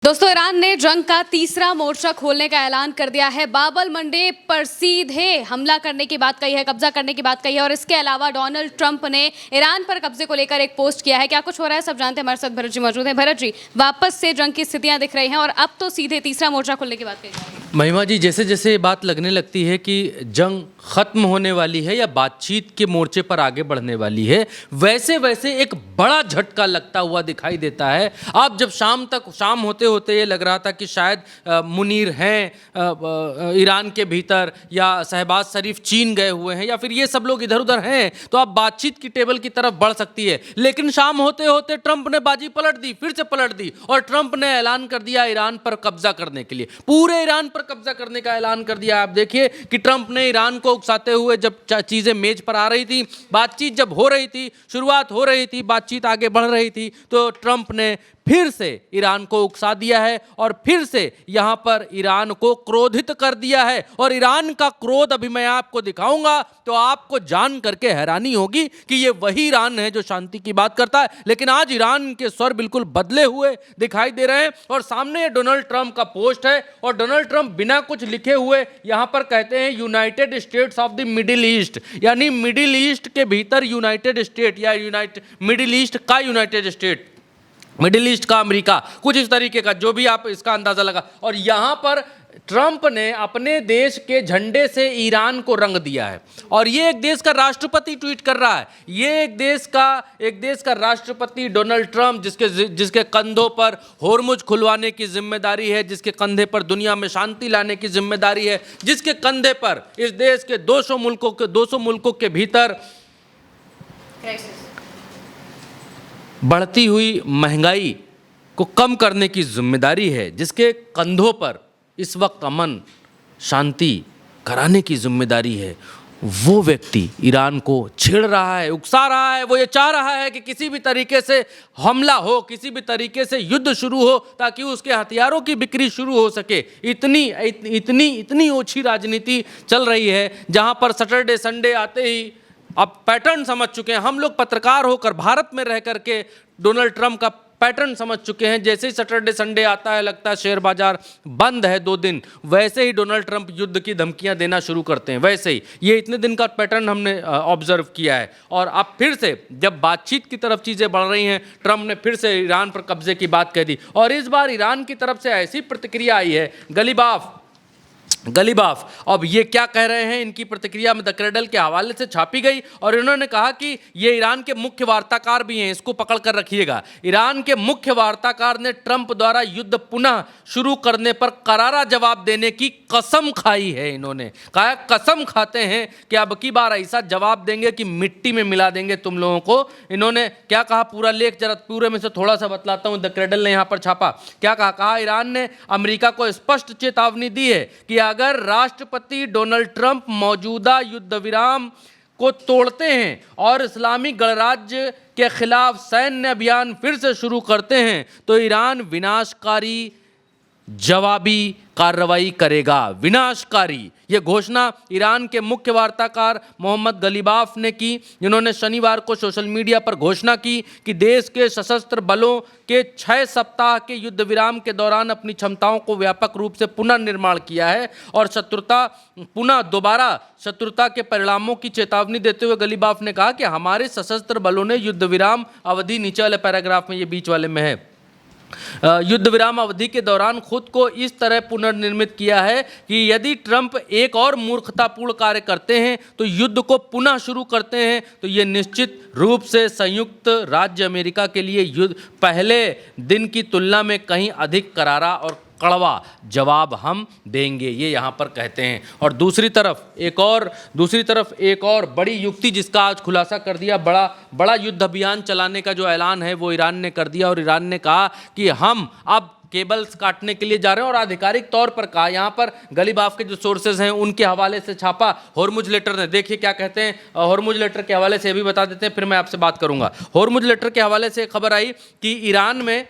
दोस्तों, ईरान ने जंग का तीसरा मोर्चा खोलने का ऐलान कर दिया है। बाब अल मंडेब पर सीधे हमला करने की बात कही है, कब्जा करने की बात कही है और इसके अलावा डोनाल्ड ट्रंप ने ईरान पर कब्जे को लेकर एक पोस्ट किया है। क्या कुछ हो रहा है सब जानते हैं। हमारे साथ भरत जी मौजूद हैं। भरत जी, वापस से जंग की स्थितियां दिख रही हैं और अब तो सीधे तीसरा मोर्चा खोलने की बात कही जा रही है। महिमा जी, जैसे जैसे ये बात लगने लगती है कि जंग खत्म होने वाली है या बातचीत के मोर्चे पर आगे बढ़ने वाली है, वैसे वैसे एक बड़ा झटका लगता हुआ दिखाई देता है। अब जब शाम होते होते ये लग रहा था कि शायद मुनीर हैं ईरान के भीतर या शहबाज शरीफ चीन गए हुए हैं या फिर ये सब लोग इधर उधर हैं, तो अब बातचीत की टेबल की तरफ बढ़ सकती है। लेकिन शाम होते होते ट्रंप ने बाजी पलट दी, फिर से पलट दी और ट्रंप ने ऐलान कर दिया ईरान पर कब्जा करने के लिए, पूरे ईरान पर कब्जा करने का ऐलान कर दिया। आप देखिए कि ट्रंप ने ईरान को उकसाते हुए, जब चीजें मेज पर आ रही थी, बातचीत जब हो रही थी, शुरुआत हो रही थी, बातचीत आगे बढ़ रही थी, तो ट्रंप ने फिर से ईरान को उकसा दिया है और फिर से यहां पर ईरान को क्रोधित कर दिया है। और ईरान का क्रोध अभी मैं आपको दिखाऊंगा तो आपको जान करके हैरानी होगी कि ये वही ईरान है जो शांति की बात करता है। लेकिन आज ईरान के स्वर बिल्कुल बदले हुए दिखाई दे रहे हैं और सामने डोनाल्ड ट्रंप का पोस्ट है और डोनाल्ड ट्रंप बिना कुछ लिखे हुए यहां पर कहते हैं United states of the middle east, यानी मिडिल ईस्ट के भीतर यूनाइटेड स्टेट या मिडिल ईस्ट का यूनाइटेड स्टेट, मिडिल ईस्ट का अमेरिका, कुछ इस तरीके का, जो भी आप इसका अंदाजा लगा। और यहां पर ट्रंप ने अपने देश के झंडे से ईरान को रंग दिया है और ये एक देश का राष्ट्रपति ट्वीट कर रहा है। ये एक देश का राष्ट्रपति डोनाल्ड ट्रंप, जिसके कंधों पर होर्मुज खुलवाने की जिम्मेदारी है, जिसके कंधे पर दुनिया में शांति लाने की जिम्मेदारी है, जिसके कंधे पर इस देश के 200 मुल्कों के भीतर बढ़ती हुई महंगाई को कम करने की जिम्मेदारी है, जिसके कंधों पर इस वक्त अमन शांति कराने की जिम्मेदारी है, वो व्यक्ति ईरान को छेड़ रहा है, उकसा रहा है। वो ये चाह रहा है कि किसी भी तरीके से हमला हो, किसी भी तरीके से युद्ध शुरू हो ताकि उसके हथियारों की बिक्री शुरू हो सके। इतनी ओछी राजनीति चल रही है जहां पर सैटरडे संडे आते ही अब पैटर्न समझ चुके हैं। हम लोग पत्रकार होकर भारत में रह करके डोनाल्ड ट्रंप का पैटर्न समझ चुके हैं। जैसे ही सैटरडे संडे आता है, लगता है शेयर बाजार बंद है 2 दिन, वैसे ही डोनाल्ड ट्रंप युद्ध की धमकियां देना शुरू करते हैं। वैसे ही ये इतने दिन का पैटर्न हमने ऑब्जर्व किया है। और अब फिर से जब बातचीत की तरफ चीज़ें बढ़ रही हैं, ट्रंप ने फिर से ईरान पर कब्जे की बात कह दी और इस बार ईरान की तरफ से ऐसी प्रतिक्रिया आई है, गलीबाफ। अब ये क्या कह रहे हैं, इनकी प्रतिक्रिया में द क्रेडल के हवाले से छापी गई और इन्होंने कहा कि ये ईरान के मुख्य वार्ताकार भी हैं, इसको पकड़ कर रखिएगा। ईरान के मुख्य वार्ताकार ने ट्रंप द्वारा युद्ध पुनः शुरू करने पर करारा जवाब देने की कसम खाई है। इन्होंने कहा, कसम खाते हैं कि अब की बार ऐसा जवाब देंगे कि मिट्टी में मिला देंगे तुम लोगों को। इन्होंने क्या कहा, पूरा लेख जरा पूरे में से थोड़ा सा बतलाता हूं, द क्रेडल ने यहां पर छापा। क्या कहा, ईरान ने अमेरिका को स्पष्ट चेतावनी दी है कि अगर राष्ट्रपति डोनाल्ड ट्रंप मौजूदा युद्ध विराम को तोड़ते हैं और इस्लामी गणराज्य के खिलाफ सैन्य अभियान फिर से शुरू करते हैं तो ईरान विनाशकारी जवाबी कार्रवाई करेगा। विनाशकारी, ये घोषणा ईरान के मुख्य वार्ताकार मोहम्मद गलीबाफ ने की, जिन्होंने शनिवार को सोशल मीडिया पर घोषणा की कि देश के सशस्त्र बलों के 6 सप्ताह के युद्ध विराम के दौरान अपनी क्षमताओं को व्यापक रूप से पुनर्निर्माण किया है और दोबारा शत्रुता के परिणामों की चेतावनी देते हुए गलीबाफ ने कहा कि हमारे सशस्त्र बलों ने युद्ध विराम अवधि, नीचे वाले पैराग्राफ में, ये बीच वाले में है, युद्ध विराम अवधि के दौरान खुद को इस तरह पुनर्निर्मित किया है कि यदि ट्रंप एक और मूर्खतापूर्ण कार्य करते हैं तो युद्ध को पुनः शुरू करते हैं तो ये निश्चित रूप से संयुक्त राज्य अमेरिका के लिए युद्ध पहले दिन की तुलना में कहीं अधिक करारा और कड़वा जवाब हम देंगे, ये यहाँ पर कहते हैं। और दूसरी तरफ एक और बड़ी युक्ति जिसका आज खुलासा कर दिया, बड़ा युद्ध अभियान चलाने का जो ऐलान है वो ईरान ने कर दिया और ईरान ने कहा कि हम अब केबल्स काटने के लिए जा रहे हैं और आधिकारिक तौर पर कहा, यहाँ पर गलीबाफ के जो सोर्सेज हैं उनके हवाले से छापा होर्मुज लेटर ने। देखिए क्या कहते हैं होर्मुज लेटर के हवाले से, ये भी बता देते हैं फिर मैं आपसे बात करूँगा। होर्मुज लेटर के हवाले से खबर आई कि ईरान में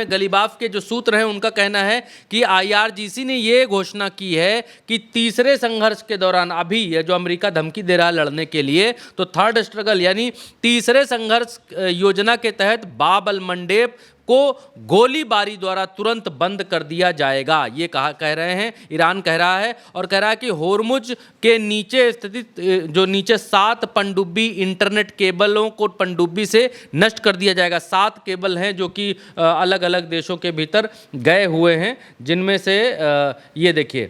गलीबाफ के जो सूत्र हैं उनका कहना है कि IRGC ने ये घोषणा की है कि तीसरे संघर्ष के दौरान, अभी ये जो अमेरिका धमकी दे रहा है लड़ने के लिए, तो थर्ड स्ट्रगल यानी तीसरे संघर्ष योजना के तहत बाब अल मंडेब को गोलीबारी द्वारा तुरंत बंद कर दिया जाएगा। ये कह रहे हैं, ईरान कह रहा है, और कह रहा है कि होर्मुज के नीचे स्थित जो नीचे 7 पनडुब्बी इंटरनेट केबलों को पनडुब्बी से नष्ट कर दिया जाएगा। 7 केबल हैं जो कि अलग अलग देशों के भीतर गए हुए हैं, जिनमें से ये देखिए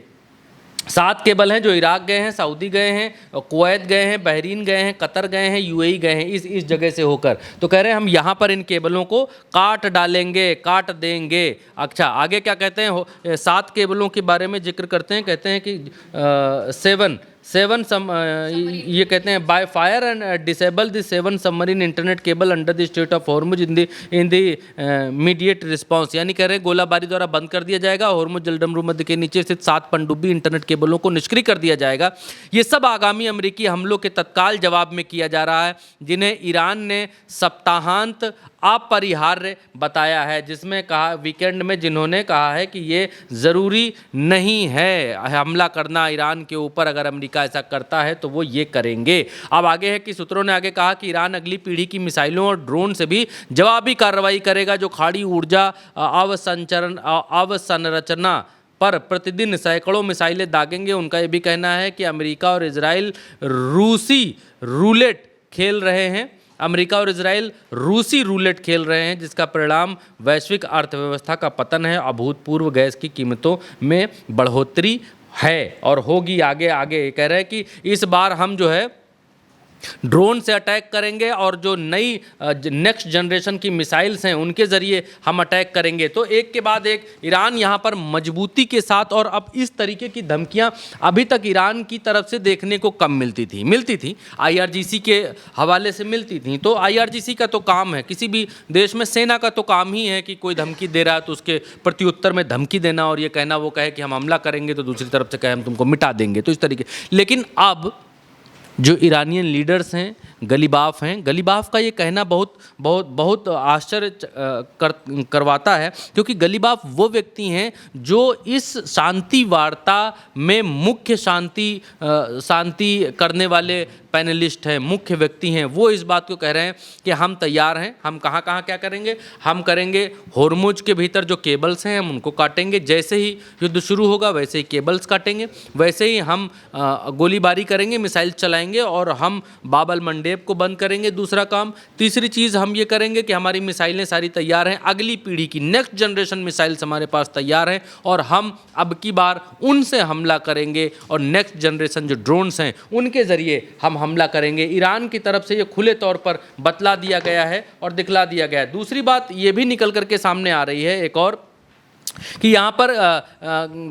7 केबल हैं जो इराक गए हैं, सऊदी गए हैं, कुवैत गए हैं, बहरीन गए हैं, कतर गए हैं, यूएई गए हैं, इस जगह से होकर। तो कह रहे हैं हम यहाँ पर इन केबलों को काट डालेंगे, काट देंगे। अच्छा, आगे क्या कहते हैं? 7 केबलों के बारे में जिक्र करते हैं, कहते हैं कि ये कहते हैं by fire and disable the 7 submarine internet cable under the state of Hormuz in the immediate response. यानी कह रहे हैं गोलाबारी द्वारा बंद कर दिया जाएगा। हॉर्मुज जलडमरू मध्य के नीचे स्थित 7 पनडुब्बी इंटरनेट केबलों को निष्क्रिय कर दिया जाएगा। ये सब आगामी अमेरिकी हमलों के तत्काल जवाब में किया जा रहा है, जिन्हें ईरान ने सप्ताहांत अपरिहार्य बताया है, जिसमें कहा वीकेंड में जिन्होंने कहा है कि ये ज़रूरी नहीं है हमला करना ईरान के ऊपर, अगर अमेरिका ऐसा करता है तो वो ये करेंगे। अब आगे है कि सूत्रों ने आगे कहा कि ईरान अगली पीढ़ी की मिसाइलों और ड्रोन से भी जवाबी कार्रवाई करेगा, जो खाड़ी ऊर्जा अवसंरचना पर प्रतिदिन सैकड़ों मिसाइलें दागेंगे। उनका ये भी कहना है कि अमेरिका और इजराइल रूसी रूलेट खेल रहे हैं, जिसका परिणाम वैश्विक अर्थव्यवस्था का पतन है, अभूतपूर्व गैस की कीमतों में बढ़ोतरी है और होगी आगे। आगे कह रहे हैं कि इस बार हम जो है ड्रोन से अटैक करेंगे और जो नई नेक्स्ट जनरेशन की मिसाइल्स हैं उनके ज़रिए हम अटैक करेंगे। तो एक के बाद एक ईरान यहाँ पर मजबूती के साथ, और अब इस तरीके की धमकियाँ अभी तक ईरान की तरफ से देखने को कम मिलती थी IRGC के हवाले से मिलती थी। तो IRGC का तो काम है, किसी भी देश में सेना का तो काम ही है कि कोई धमकी दे रहा है तो उसके प्रत्युत्तर में धमकी देना और ये कहना, वो कहे कि हम हमला करेंगे तो दूसरी तरफ से कहे हम तुमको मिटा देंगे, तो इस तरीके। लेकिन अब जो ईरानियन लीडर्स हैं, गलीबाफ का ये कहना बहुत आश्चर्य करवाता है, क्योंकि गलीबाफ वो व्यक्ति हैं जो इस शांति वार्ता में मुख्य शांति करने वाले पैनलिस्ट हैं, मुख्य व्यक्ति हैं। वो इस बात को कह रहे हैं कि हम तैयार हैं, हम कहाँ क्या करेंगे, हम करेंगे होर्मुज के भीतर जो केबल्स हैं हम उनको काटेंगे, जैसे ही युद्ध शुरू होगा वैसे ही केबल्स काटेंगे, वैसे ही हम गोलीबारी करेंगे, मिसाइल चलाएंगे और हम बाबल मंडेब को बंद करेंगे। दूसरा काम, तीसरी चीज़ हम ये करेंगे कि हमारी मिसाइलें सारी तैयार हैं, अगली पीढ़ी की नेक्स्ट जनरेशन मिसाइल्स हमारे पास तैयार हैं और हम अब की बार उनसे हमला करेंगे और नेक्स्ट जनरेशन जो ड्रोन्स हैं उनके ज़रिए हम हमला करेंगे। ईरान की तरफ से ये खुले तौर पर बतला दिया गया है और दिखला दिया गया है। दूसरी बात ये भी निकल करके सामने आ रही है एक और, कि यहाँ पर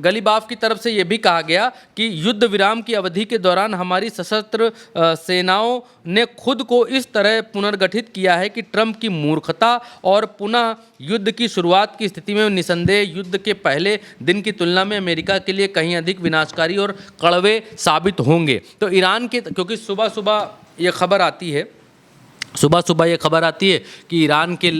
गलीबाफ की तरफ से ये भी कहा गया कि युद्ध विराम की अवधि के दौरान हमारी सशस्त्र सेनाओं ने खुद को इस तरह पुनर्गठित किया है कि ट्रंप की मूर्खता और पुनः युद्ध की शुरुआत की स्थिति में निसंदेह युद्ध के पहले दिन की तुलना में अमेरिका के लिए कहीं अधिक विनाशकारी और कड़वे साबित होंगे। तो ईरान के, क्योंकि सुबह ये खबर आती है कि ईरान के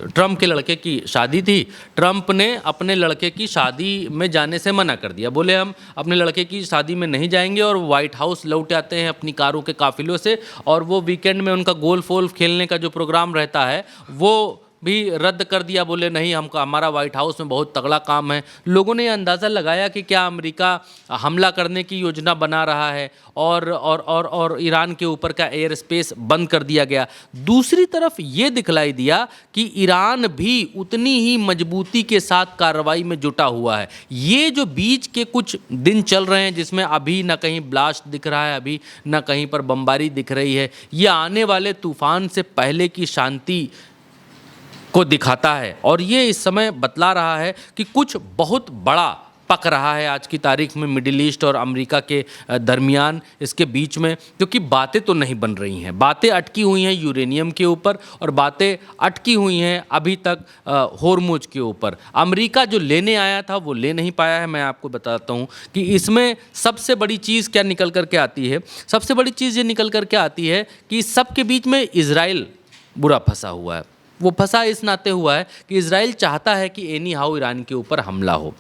ट्रंप के लड़के की शादी थी, ट्रंप ने अपने लड़के की शादी में जाने से मना कर दिया, बोले हम अपने लड़के की शादी में नहीं जाएंगे, और व्हाइट हाउस लौट आते हैं अपनी कारों के काफिलों से, और वो वीकेंड में उनका गोल्फ वोल्फ खेलने का जो प्रोग्राम रहता है वो भी रद्द कर दिया, बोले नहीं हमारा व्हाइट हाउस में बहुत तगड़ा काम है। लोगों ने अंदाज़ा लगाया कि क्या अमेरिका हमला करने की योजना बना रहा है और ईरान के ऊपर का एयर स्पेस बंद कर दिया गया। दूसरी तरफ ये दिखलाई दिया कि ईरान भी उतनी ही मजबूती के साथ कार्रवाई में जुटा हुआ है। ये जो बीच के कुछ दिन चल रहे हैं जिसमें अभी ना कहीं ब्लास्ट दिख रहा है, अभी ना कहीं पर बमबारी दिख रही है, ये आने वाले तूफान से पहले की शांति को दिखाता है और ये इस समय बतला रहा है कि कुछ बहुत बड़ा पक रहा है आज की तारीख में मिडिल ईस्ट और अमेरिका के दरमियान, इसके बीच में, क्योंकि बातें तो नहीं बन रही हैं, बातें अटकी हुई हैं यूरेनियम के ऊपर और बातें अटकी हुई हैं अभी तक होर्मुज के ऊपर। अमेरिका जो लेने आया था वो ले नहीं पाया है। मैं आपको बताता हूँ कि इसमें सबसे बड़ी चीज़ क्या निकल कर के आती है। सबसे बड़ी चीज़ ये निकल कर के आती है कि सबके बीच में इजराइल बुरा फंसा हुआ है। वो फंसा इस नाते हुआ है कि इजराइल चाहता है कि एनी हाउ ईरान के ऊपर हमला हो।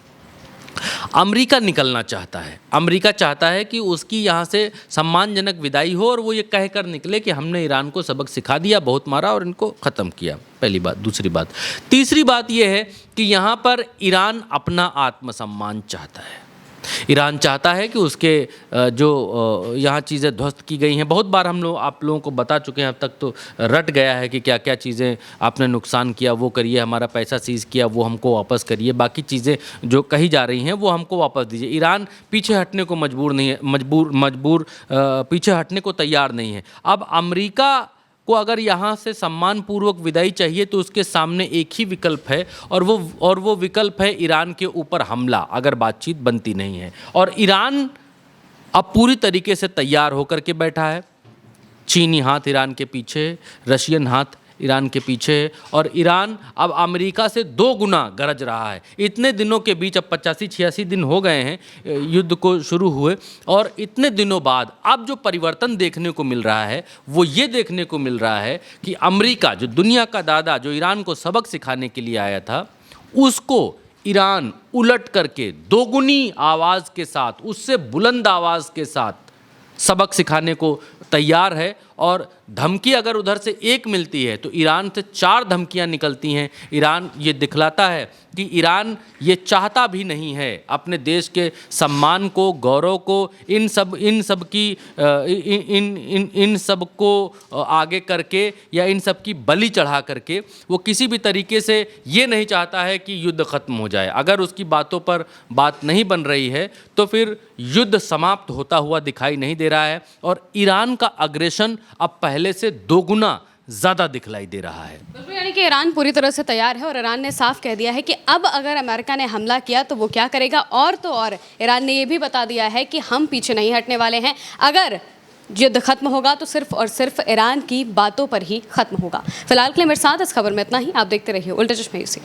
अमेरिका निकलना चाहता है। अमेरिका चाहता है कि उसकी यहाँ से सम्मानजनक विदाई हो और वो ये कहकर निकले कि हमने ईरान को सबक सिखा दिया, बहुत मारा और इनको ख़त्म किया। पहली बात। दूसरी बात, तीसरी बात ये है कि यहाँ पर ईरान अपना आत्मसम्मान चाहता है। ईरान चाहता है कि उसके जो यहाँ चीज़ें ध्वस्त की गई हैं, बहुत बार आप लोगों को बता चुके हैं, अब तक तो रट गया है कि क्या क्या चीज़ें आपने नुकसान किया वो करिए, हमारा पैसा सीज़ किया वो हमको वापस करिए, बाकी चीज़ें जो कही जा रही हैं वो हमको वापस दीजिए। ईरान पीछे हटने को मजबूर नहीं है, पीछे हटने को तैयार नहीं है। अब अमेरिका को अगर यहाँ से सम्मानपूर्वक विदाई चाहिए तो उसके सामने एक ही विकल्प है और वो विकल्प है ईरान के ऊपर हमला, अगर बातचीत बनती नहीं है। और ईरान अब पूरी तरीके से तैयार होकर के बैठा है। चीनी हाथ ईरान के पीछे, रशियन हाथ ईरान के पीछे है और ईरान अब अमेरिका से 2 गुना गरज रहा है। इतने दिनों के बीच, अब 85-86 दिन हो गए हैं युद्ध को शुरू हुए, और इतने दिनों बाद अब जो परिवर्तन देखने को मिल रहा है वो ये देखने को मिल रहा है कि अमेरिका, जो दुनिया का दादा, जो ईरान को सबक सिखाने के लिए आया था, उसको ईरान उलट करके 2 गुनी आवाज़ के साथ, उससे बुलंद आवाज़ के साथ सबक सिखाने को तैयार है। और धमकी अगर उधर से एक मिलती है तो ईरान से 4 धमकियां निकलती हैं। ईरान ये दिखलाता है कि ईरान ये चाहता भी नहीं है अपने देश के सम्मान को, गौरव को, इन सब को आगे करके या इन सब की बलि चढ़ा करके वो किसी भी तरीके से ये नहीं चाहता है कि युद्ध खत्म हो जाए। अगर उसकी बातों पर बात नहीं बन रही है तो फिर युद्ध समाप्त होता हुआ दिखाई नहीं दे रहा है और ईरान का अग्रेशन अब पहले से 2 गुना ज़्यादा दिखलाई दे रहा है। बिल्कुल, यानी कि ईरान पूरी तरह से तैयार है और ईरान ने साफ कह दिया है कि अब अगर अमेरिका ने हमला किया तो वो क्या करेगा। और तो और ईरान ने ये भी बता दिया है कि हम पीछे नहीं हटने वाले हैं। अगर युद्ध खत्म होगा तो सिर्फ और सिर्फ ईरान की बातों पर ही खत्म होगा। फिलहाल के लिए मेरे साथ इस खबर में इतना ही। आप देखते रहिए उल्टा चश्मा यूसी।